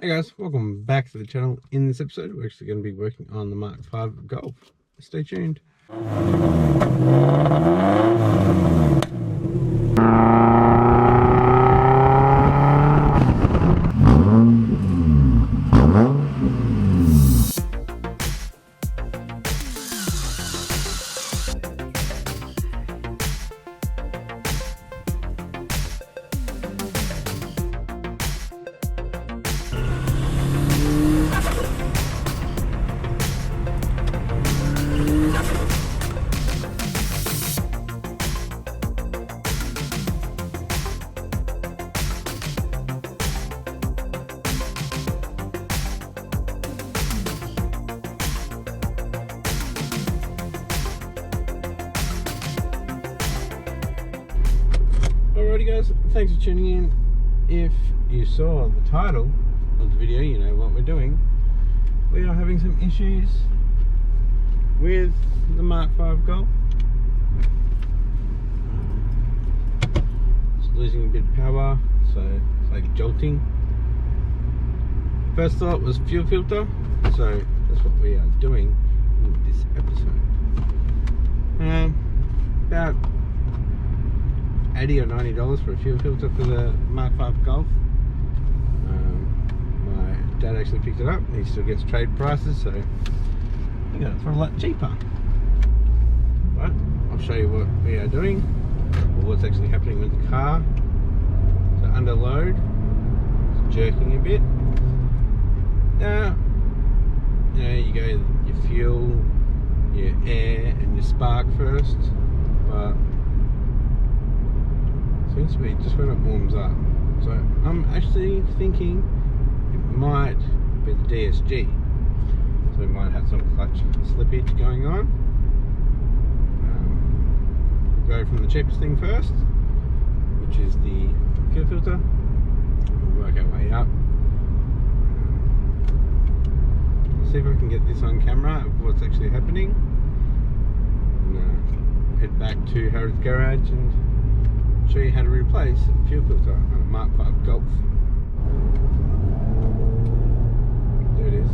Hey guys, welcome back to the channel. In this episode, we're actually going to be working on the Mark 5 Golf. Stay tuned. Alrighty guys, thanks for tuning in. If you saw the title of the video, you know what we're doing. We are having some issues with the Mark 5 Golf. It's losing a bit of power, so it's like jolting. First thought was fuel filter, so that's what we are doing in this episode. About $80 or $90 for a fuel filter for the Mark 5 Golf. My dad actually picked it up. He still gets trade prices, so he got it for a lot cheaper. But I'll show you what we are doing, or what's actually happening with the car. So under load, it's jerking a bit. Now, you know, you go your fuel, your air, and your spark first, but seems to be just when it warms up. So I'm actually thinking it might be the DSG. So we might have some clutch slippage going on. We'll go from the cheapest thing first, which is the fuel filter. We'll work our way up. See if I can get this on camera of what's actually happening. And head back to Harrod's garage and show you how to replace a fuel filter on a Mark 5 Golf. There it is.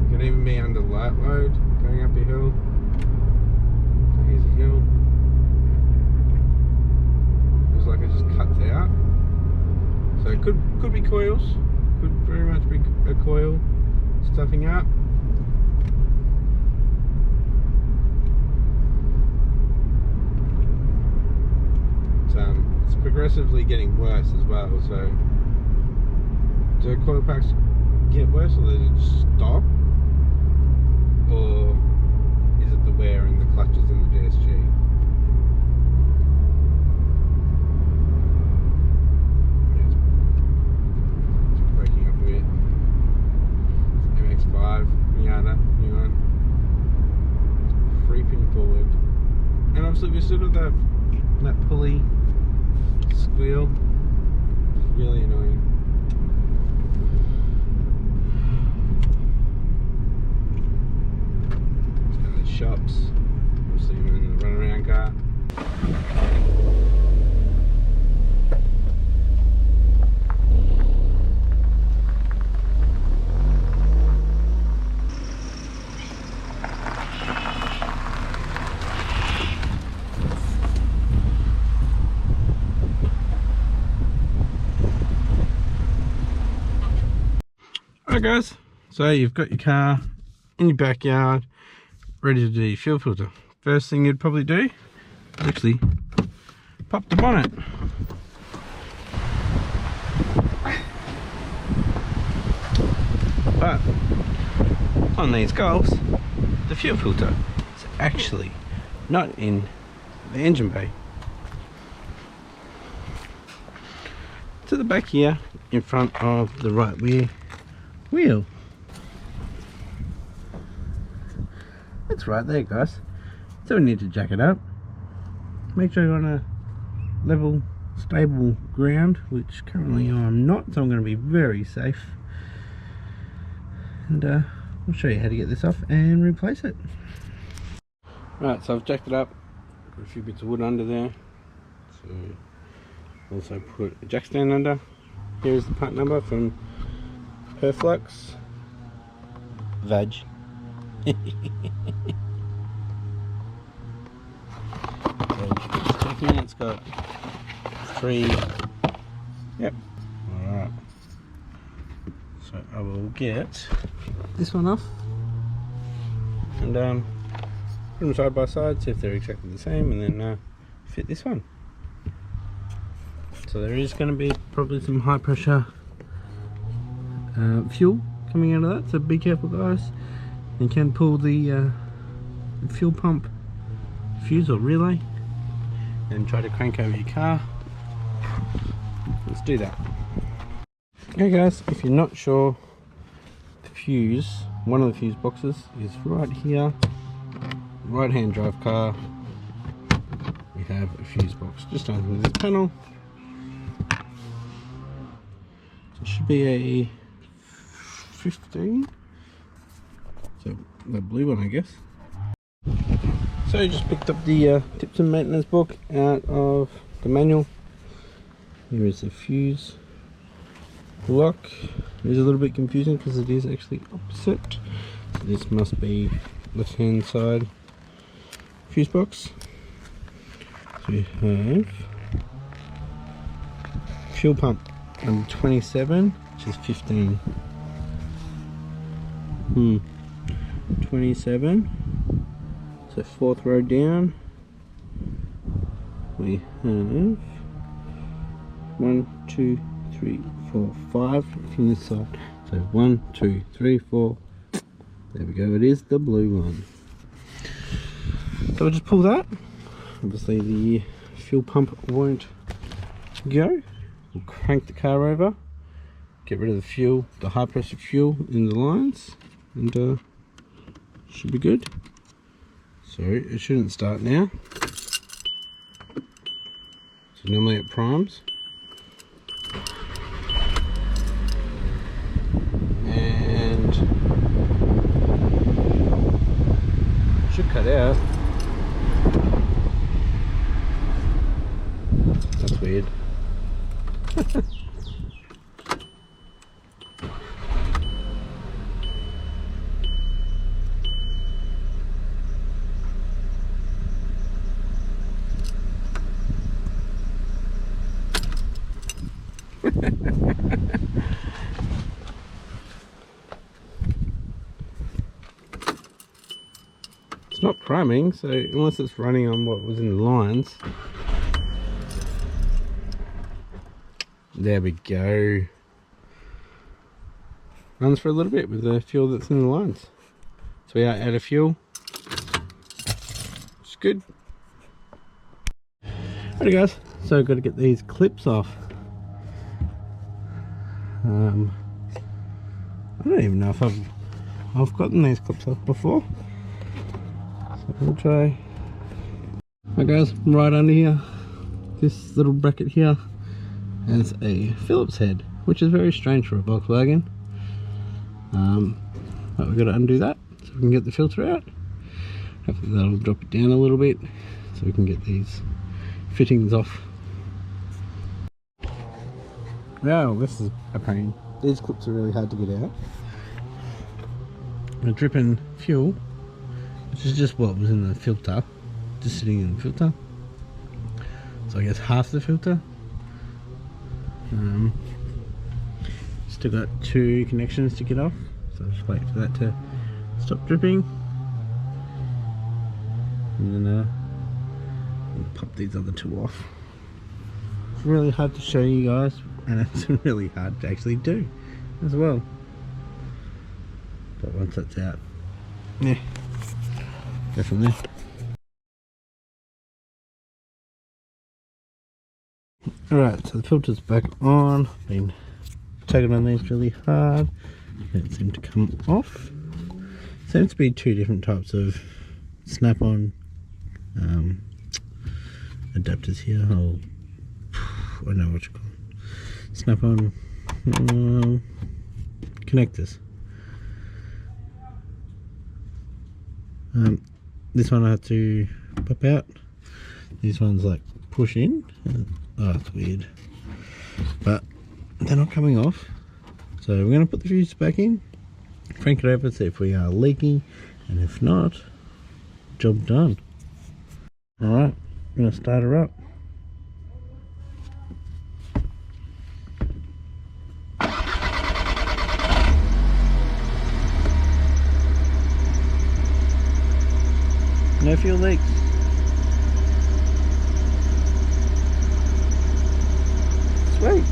It can even be under light load going up a hill. So here's a hill. Looks like it just cuts out. So it could be coils. Could very much be a coil stuffing up. It's progressively getting worse as well. So do coil packs get worse, or does it just stop, or is it the wear in the clutches in the DSG? It's breaking up a bit. It's MX5 Miata, new one. It's creeping forward, and obviously we still got that pulley squeal. It's really annoying. It's kind of the shops. Obviously even in the runaround car. Alright guys, so you've got your car in your backyard ready to do your fuel filter. First thing you'd probably do is actually pop the bonnet. But on these Golfs, the fuel filter is actually not in the engine bay. To the back here in front of the right rear wheel. It's right there guys, so we need to jack it up, make sure you're on a level stable ground, which currently I'm not, so I'm going to be very safe, and I'll show you how to get this off and replace it. Right, so I've jacked it up, Put a few bits of wood under there. So also put a jack stand under. Here is the part number from Perflux. Vag. So just checking, it's got 3. Yep. Alright. So I will get this one off and put them side by side, see if they're exactly the same, and then fit this one. So there is going to be probably some high pressure fuel coming out of that, so be careful guys. You can pull the fuel pump fuse or relay and try to crank over your car. Let's do that. Okay guys, if you're not sure, the fuse, one of the fuse boxes is right here. Right hand drive car, we have a fuse box just under this panel. So it should be a 15, so the blue one I guess. So I just picked up the tips and maintenance book out of the manual. Here is the fuse block. It is a little bit confusing because it is actually opposite. So this must be left hand side fuse box. So we have fuel pump number 27, which is 15. 27. So 4th row down, we have 1, 2, 3, 4, 5 from this side. So 1, 2, 3, 4. There we go. It is the blue one. So I'll just pull that. Obviously the fuel pump won't go. We'll crank the car over, get rid of the fuel, the high pressure fuel in the lines, and should be good. So it shouldn't start now. So normally it primes. And should cut out. That's weird. It's not priming, so unless it's running on what was in the lines. There we go. Runs for a little bit with the fuel that's in the lines. So we are out of fuel. It's good. Alright guys, so I've got to get these clips off. I don't even know if I've gotten these clips off before. So we'll try. Alright guys, right under here, this little bracket here has a Phillips head, which is very strange for a Volkswagen. But we've got to undo that so we can get the filter out. Hopefully that'll drop it down a little bit so we can get these fittings off. Wow, this is a pain. These clips are really hard to get out. We're dripping fuel, which is just what was in the filter, just sitting in the filter. So I guess half the filter. Still got 2 connections to get off, so I'll just wait for that to stop dripping, and then we'll pop these other 2 off. It's really hard to show you guys, and it's really hard to actually do as well. But once that's out, yeah, go from there. Alright, so the filter's back on. Been tugging on these really hard. Don't seem to come off. Seems to be 2 different types of snap-on adapters here. I don't know what you call them. Snap-on connectors. This one I have to pop out. These ones like push in. Oh, it's weird. But they're not coming off. So we're going to put the fuse back in, crank it over, see if we are leaking, and if not, job done. Alright, I'm going to start her up. No fuel leaks. Sweet.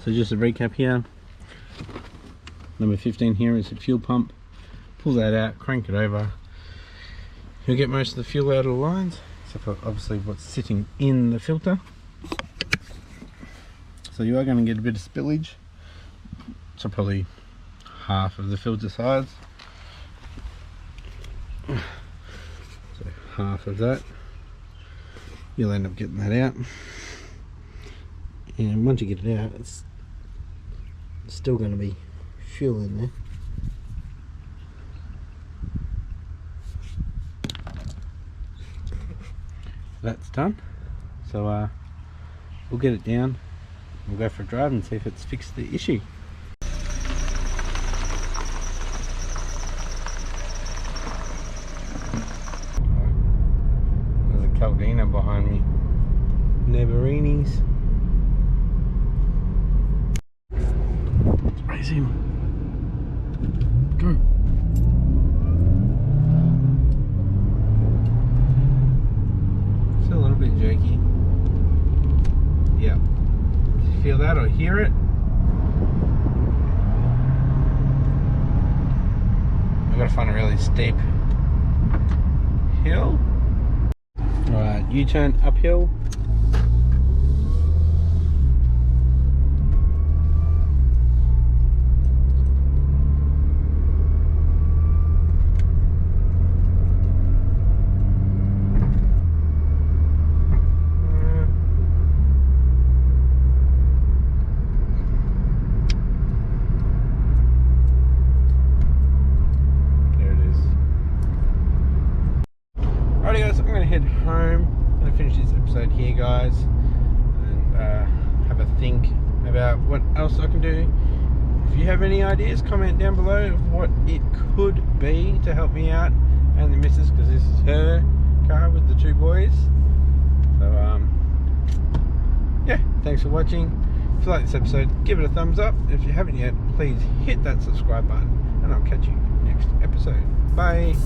So just a recap here. Number 15 here is the fuel pump. Pull that out, crank it over. You'll get most of the fuel out of the lines, except for obviously what's sitting in the filter. So you are going to get a bit of spillage. So probably half of the filter size. So half of that. You'll end up getting that out. And once you get it out, it's still going to be fuel in there. That's done. So we'll get it down, we'll go for a drive and see if it's fixed the issue. There's a Caldina behind me. Neverinis. Let's raise him. Go. It's a little bit jerky. Yeah. Did you feel that or hear it? I've got to find a really steep hill. Alright, U-turn uphill. Alrighty guys, I'm going to head home. I'm going to finish this episode here guys and have a think about what else I can do. If you have any ideas, comment down below of what it could be to help me out and the missus, because this is her car with the two boys. So yeah, thanks for watching. If you like this episode, give it a thumbs up. If you haven't yet, please hit that subscribe button and I'll catch you next episode. Bye.